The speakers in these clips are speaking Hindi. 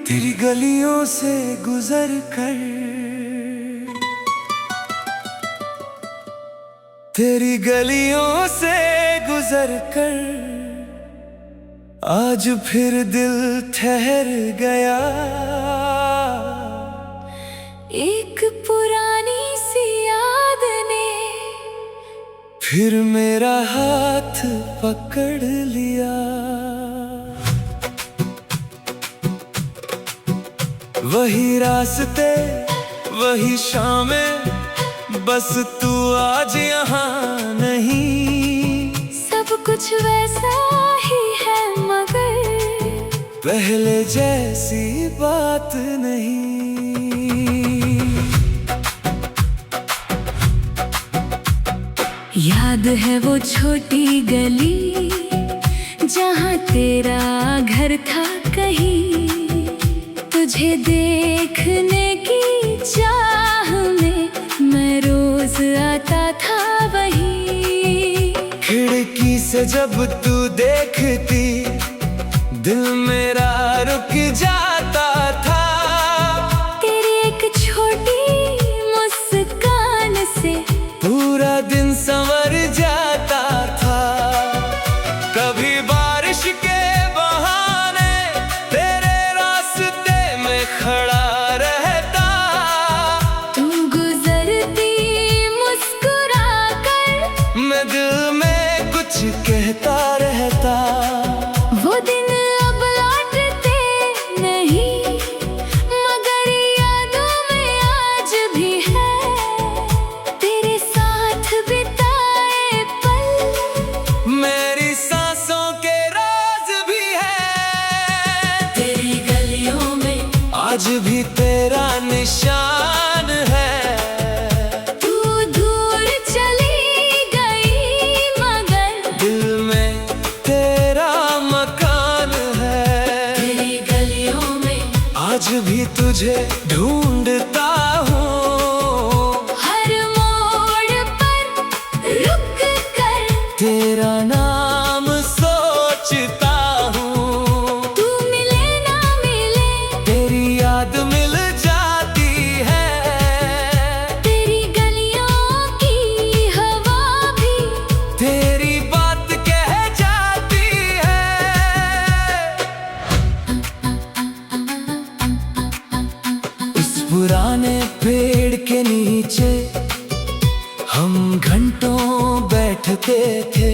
तेरी गलियों से गुजर कर, तेरी गलियों से गुजर कर आज फिर दिल ठहर गया। एक पुरानी सी याद ने फिर मेरा हाथ पकड़ लिया। वही रास्ते वही शामें, बस तू आज यहाँ नहीं। सब कुछ वैसा ही है मगर पहले जैसी बात नहीं। याद है वो छोटी गली जहाँ तेरा घर था कहीं। तुझे देखने की चाह में मैं रोज आता था वहीं। खिड़की से जब तू देखती दिल मेरा रुक जाता था। तेरी एक छोटी मुस्कान से पूरा दिन संवर जाता था। कभी बारिश के बहाने तेरे रास्ते में खड़ा रहता। तू गुजरती मुस्कुरा कर मैं दिल में कुछ कहता रहता। वो दिन अब लौटते नहीं मगर यादों में आज भी है। तेरे साथ बिताए पल मेरी सांसों के राज भी है। तेरी गलियों में आज भी तेरा निशान है। तू दूर चली गई मगर दिल में तेरा मकान है। तेरी गलियों में आज भी तुझे ढूंढता हूँ। हर मोड़ पर रुक कर तेरा नाम सोचता हूँ। तू मिले ना मिले तेरी याद मिल जाती है। तेरी गलियों की हवा भी तेरी बात कह जाती है। उस पुराने पेड़ के नीचे हम घंटों बैठते थे।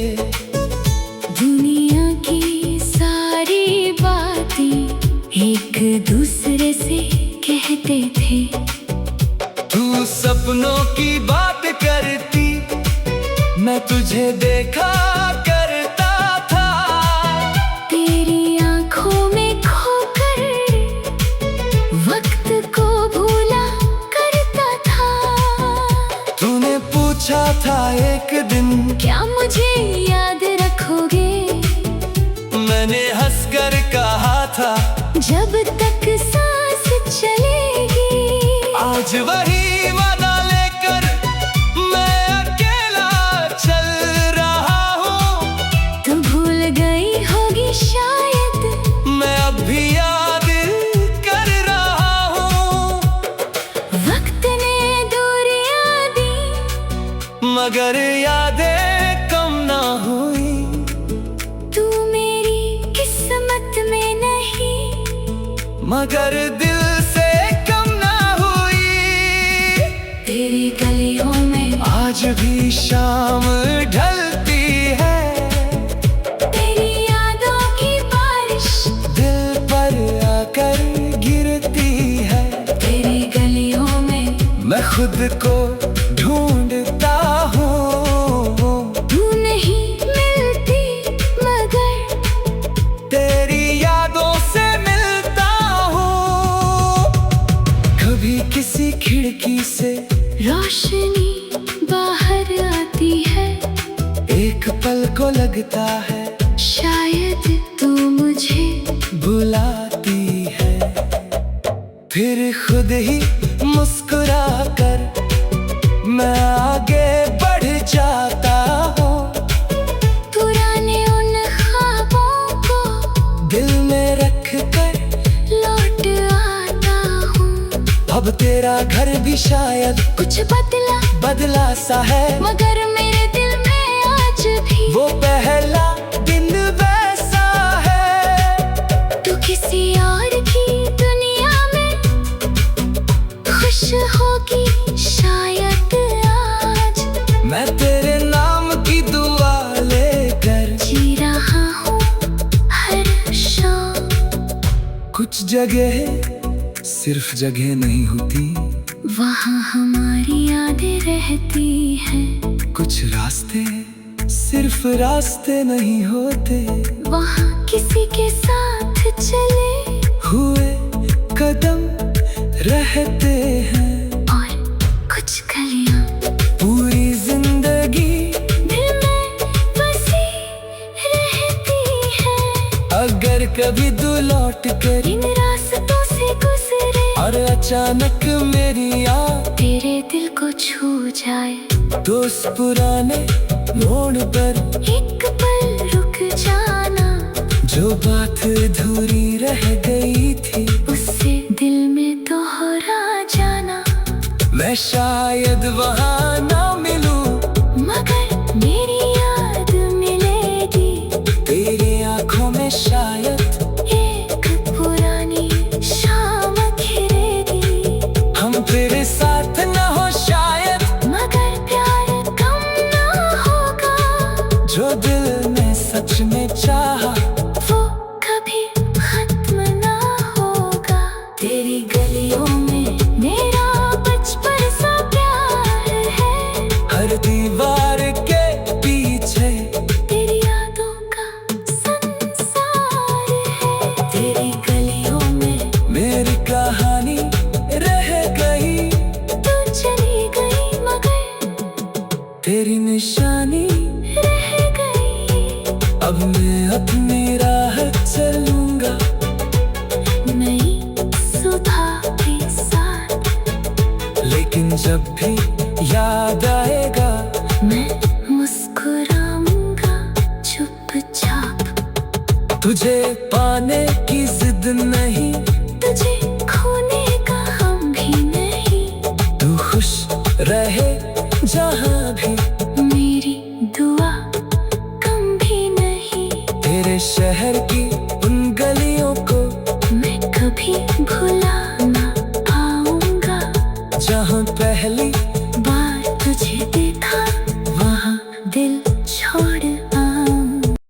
दुनिया की सारी बातें एक दूसरे से कहते थे। तू सपनों की बात करती, मैं तुझे देखा करता था। तेरी आंखों में खोकर वक्त को भूला करता था। तूने पूछा था एक दिन क्या मुझे याद रखोगे? मैंने हंसकर कहा था जब तक सांस चलेगी। आज वही वादा लेकर मैं अकेला चल रहा हूँ। तू भूल गई होगी शायद मैं अब भी याद कर रहा हूँ। वक्त ने दूरियां दी मगर यादें कम ना हुई। तू मेरी किस्मत में नहीं मगर दिल से कम ना हुई। तेरी गलियों में आज भी शाम ढलती है। तेरी यादों की बारिश दिल पर आकर गिरती है। तेरी गलियों में मैं खुद को ढूंढता हूँ। तू नहीं मिलती मगर तेरी यादों से मिलता हूँ। कभी किसी खिड़की से रोशनी बाहर आती है। एक पल को लगता है शायद तू मुझे बुलाती है। फिर खुद ही मुस्कुरा कर मैं आगे बढ़ जाता हूँ। पुराने उन ख्वाबों को दिल में रख कर लौट कभी शायद कुछ बदला बदला सा है, मगर मेरे दिल में आज भी वो पहला दिन वैसा है। तू किसी और की दुनिया में खुश होगी शायद आज। मैं तेरे नाम की दुआ लेकर जी रहा हूँ हर शाम। कुछ जगह सिर्फ जगह नहीं होती, वहाँ हमारी यादें रहती हैं। कुछ रास्ते सिर्फ रास्ते नहीं होते, वहाँ किसी के साथ चले हुए कदम रहते हैं। और कुछ गलियाँ पूरी जिंदगी दिल में बसी रहती हैं। अगर कभी तू लौट कर इन रास्तों से गुजरे और अचानक मेरी याद तेरे दिल को छू जाए, तो उस पुराने मोड़ पर एक पल रुक जाना। जो बात अधूरी रह गई थी, उससे दिल में दोहरा जाना। मैं शायद वहाँ ना मिलूं, मगर मेरी याद मिलेगी तेरी आंखों में शायद एक पुरानी शाम खिलेगी। हम तेरे साथ न हो शायद, मगर प्यार कम ना होगा। जो दिल ने सच में चाहा वो कभी खत्म ना होगा। तेरी गलियों में मेरा बचपन सा प्यार है, हर दीवार के पीछे तेरी यादों का संसार है। तेरी गलियों में मेरी कहानी रह गई, तू चली गई मगर तेरी निशानी रह गई। अब मैं अपनी राह चलूंगा, नई सुबह के साथ लेकिन जब भी याद आएगा मैं मुस्कुराऊंगा चुपचाप। तुझे पाने की जिद नहीं, तुझे खोने का हम भी नहीं। तू खुश रहे जहाँ भी, मेरी दुआ कम भी नहीं। तेरे शहर की उन गलियों को मैं कभी भुला ना पाऊंगा। जहाँ पहली